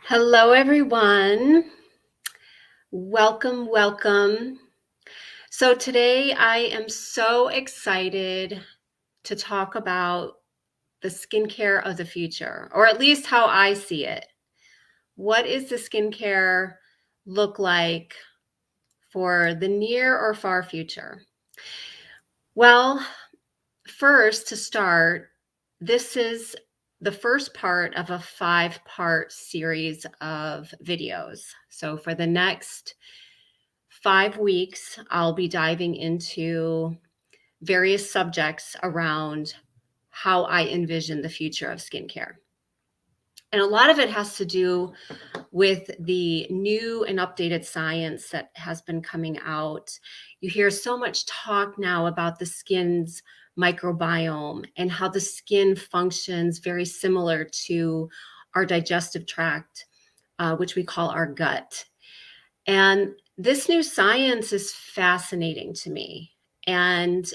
Hello, everyone. Welcome, welcome. So, today I am so excited to talk about the skincare of the future, or at least how I see it. What is the skincare look like for the near or far future? Well, first, to start, this is the first part of a 5-part series of videos. So, for the next 5 weeks, I'll be diving into various subjects around how I envision the future of skincare. And a lot of it has to do with the new and updated science that has been coming out. You hear so much talk now about the skin's microbiome and how the skin functions very similar to our digestive tract, which we call our gut. And this new science is fascinating to me. And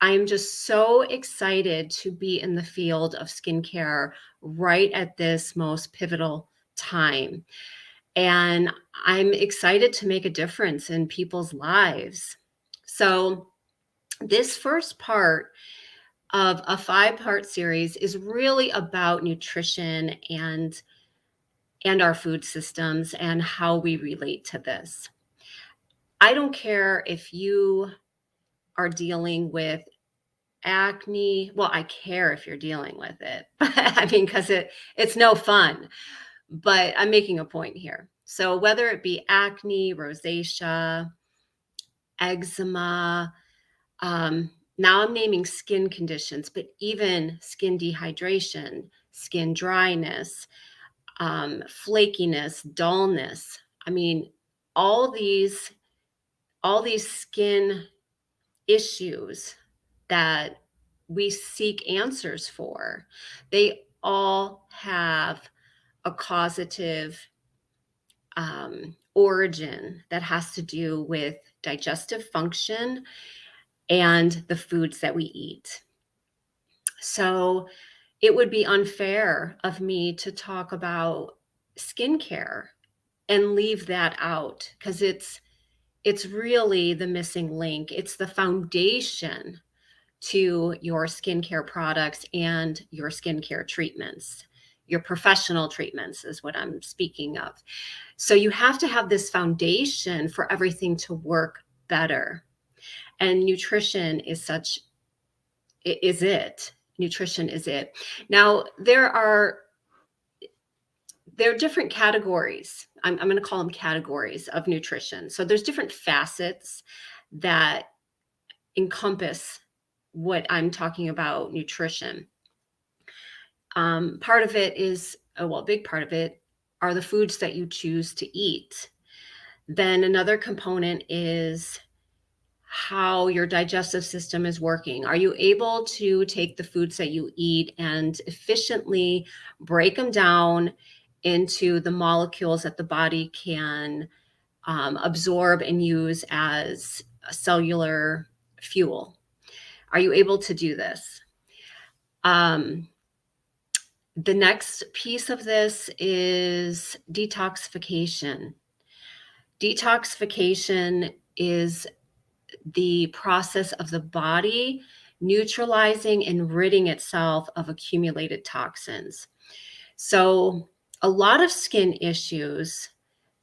I'm just so excited to be in the field of skincare right at this most pivotal time. And I'm excited to make a difference in people's lives. So, this first part of a 5-part series is really about nutrition and our food systems and how we relate to this. I don't care if you are dealing with acne. Well, I care if you're dealing with it. I mean, because it's no fun. But I'm making a point here. So whether it be acne, rosacea, eczema, now I'm naming skin conditions, but even skin dehydration, skin dryness, flakiness, dullness. I mean, all these all these skin issues that we seek answers for, they all have a causative origin that has to do with digestive function and the foods that we eat. So it would be unfair of me to talk about skincare and leave that out because it's really the missing link. It's the foundation to your skincare products and your skincare treatments. Your professional treatments is what I'm speaking of. So you have to have this foundation for everything to work better. And nutrition is it. Nutrition is it. Now there are different categories. I'm going to call them categories of nutrition. So there's different facets that encompass what I'm talking about nutrition. Part of it is, well, a big part of it are the foods that you choose to eat. Then another component is how your digestive system is working. Are you able to take the foods that you eat and efficiently break them down into the molecules that the body can absorb and use as a cellular fuel? Are you able to do this? The next piece of this is detoxification. Detoxification is the process of the body neutralizing and ridding itself of accumulated toxins. So, a lot of skin issues,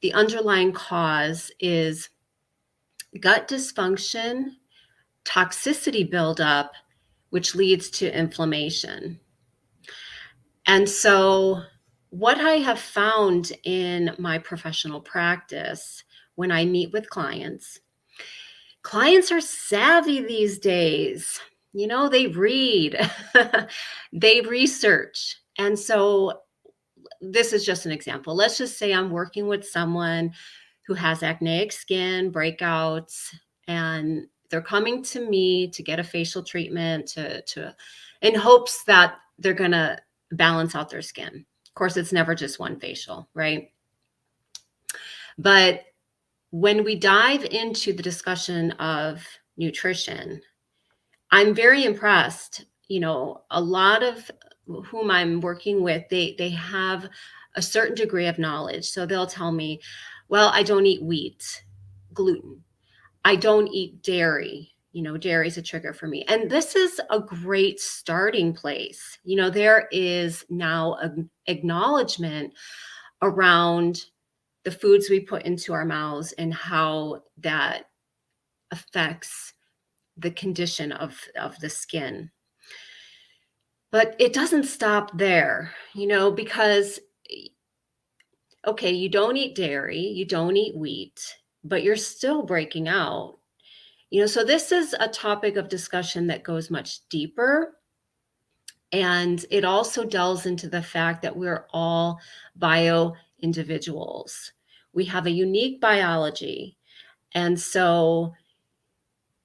the underlying cause is gut dysfunction, toxicity buildup, which leads to inflammation. And so, what I have found in my professional practice when I meet with clients are savvy these days. You know, they read, they research. And so, this is just an example. Let's just say I'm working with someone who has acneic skin, breakouts, and they're coming to me to get a facial treatment to in hopes that they're going to balance out their skin. Of course, it's never just one facial, right? But when we dive into the discussion of nutrition, I'm very impressed. You know, a lot of whom I'm working with, they have a certain degree of knowledge. So they'll tell me, well, I don't eat wheat, gluten. I don't eat dairy. Dairy is a trigger for me. And this is a great starting place. There is now an acknowledgement around the foods we put into our mouths and how that affects the condition of the skin. But it doesn't stop there, because, okay, you don't eat dairy, you don't eat wheat, but you're still breaking out. So this is a topic of discussion that goes much deeper. And it also delves into the fact that we're all bio individuals. We have a unique biology. And so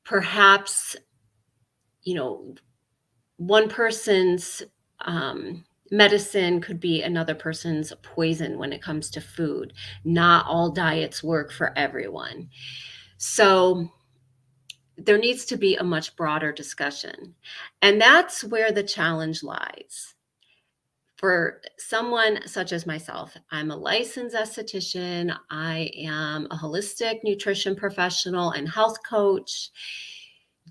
perhaps, one person's medicine could be another person's poison when it comes to food. Not all diets work for everyone. So there needs to be a much broader discussion. And that's where the challenge lies. For someone such as myself, I'm a licensed esthetician. I am a holistic nutrition professional and health coach.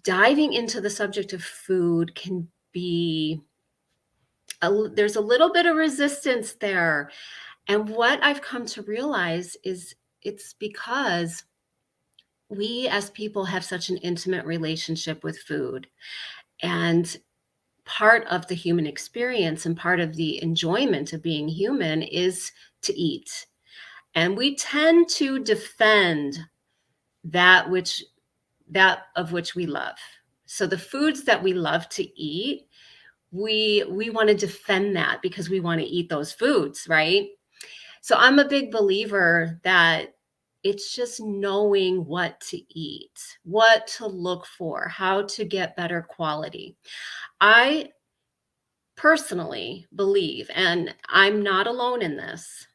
Diving into the subject of food can be, there's a little bit of resistance there. And what I've come to realize is it's because we as people have such an intimate relationship with food. And part of the human experience and part of the enjoyment of being human is to eat. And we tend to defend that of which we love. So the foods that we love to eat, we want to defend that because we want to eat those foods, right? So I'm a big believer that it's just knowing what to eat, what to look for, how to get better quality. I personally believe, and I'm not alone in this,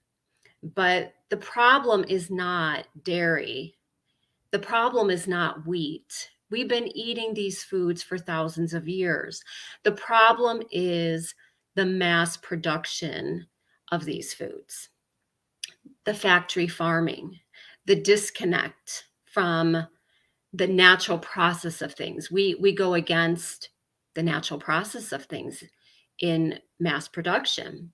but the problem is not dairy. The problem is not wheat. We've been eating these foods for thousands of years. The problem is the mass production of these foods, the factory farming, the disconnect from the natural process of things. We go against the natural process of things in mass production.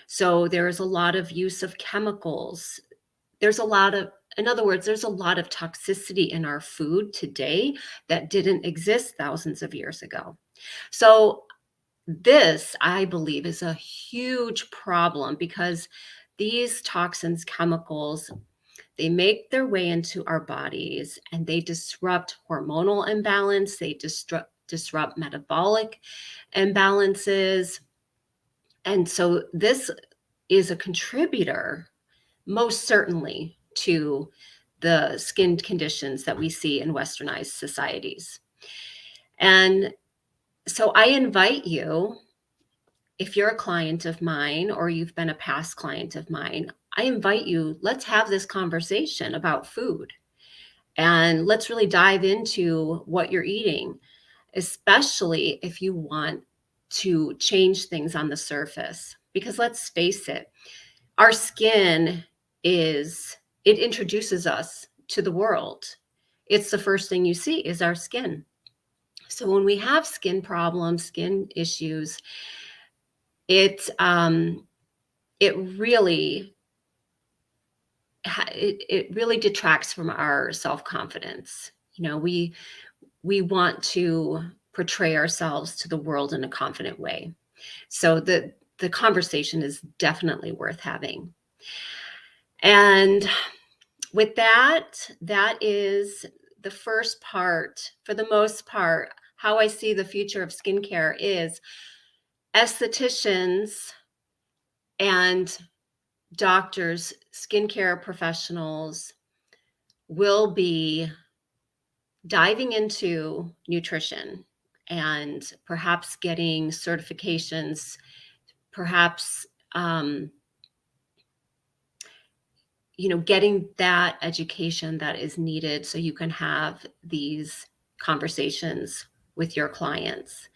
So there is a lot of use of chemicals. In other words, there's a lot of toxicity in our food today that didn't exist thousands of years ago. So this, I believe, is a huge problem because these toxins, chemicals, they make their way into our bodies and they disrupt hormonal imbalance, they disrupt metabolic imbalances. And so this is a contributor, most certainly, to the skin conditions that we see in westernized societies. And so I invite you, if you're a client of mine or you've been a past client of mine, I invite you, let's have this conversation about food. And let's really dive into what you're eating, especially if you want to change things on the surface. Because let's face it, our skin it introduces us to the world. It's the first thing you see is our skin. So when we have skin problems, skin issues, it really it really detracts from our self-confidence. We want to portray ourselves to the world in a confident way. So the conversation is definitely worth having. And with that is the first part. For the most part, how I see the future of skincare is estheticians and doctors, skincare professionals will be diving into nutrition and perhaps getting certifications, perhaps getting that education that is needed so you can have these conversations with your clients.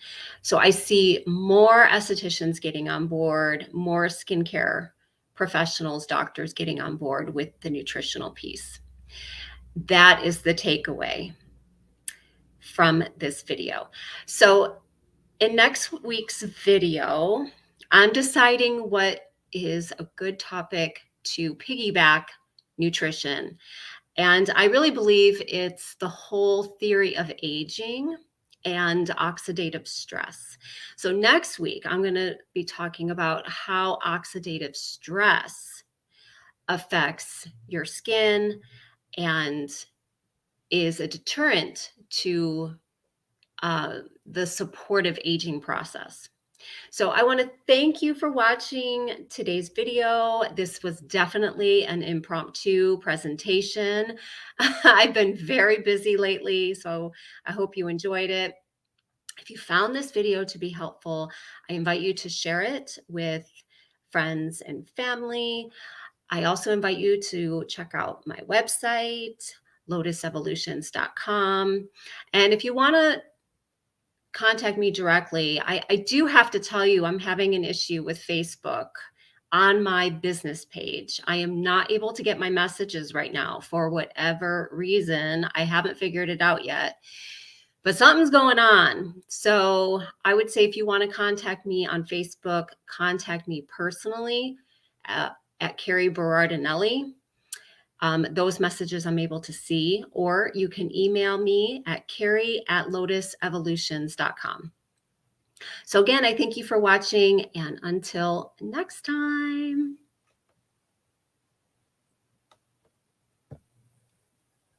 So I see more estheticians getting on board, more skincare professionals, doctors getting on board with the nutritional piece. That is the takeaway from this video. So in next week's video, I'm deciding what is a good topic to piggyback nutrition. And I really believe it's the whole theory of aging and oxidative stress. So next week, I'm going to be talking about how oxidative stress affects your skin and is a deterrent to the supportive aging process. So I want to thank you for watching today's video. This was definitely an impromptu presentation. I've been very busy lately, so I hope you enjoyed it. If you found this video to be helpful, I invite you to share it with friends and family. I also invite you to check out my website, lotusevolutions.com. And if you want to contact me directly, I do have to tell you, I'm having an issue with Facebook on my business page. I am not able to get my messages right now for whatever reason. I haven't figured it out yet, but something's going on. So I would say if you want to contact me on Facebook, contact me personally at Carrie Berardinelli. Those messages I'm able to see, or you can email me at carrie@lotusevolutions.com. So again, I thank you for watching, and until next time.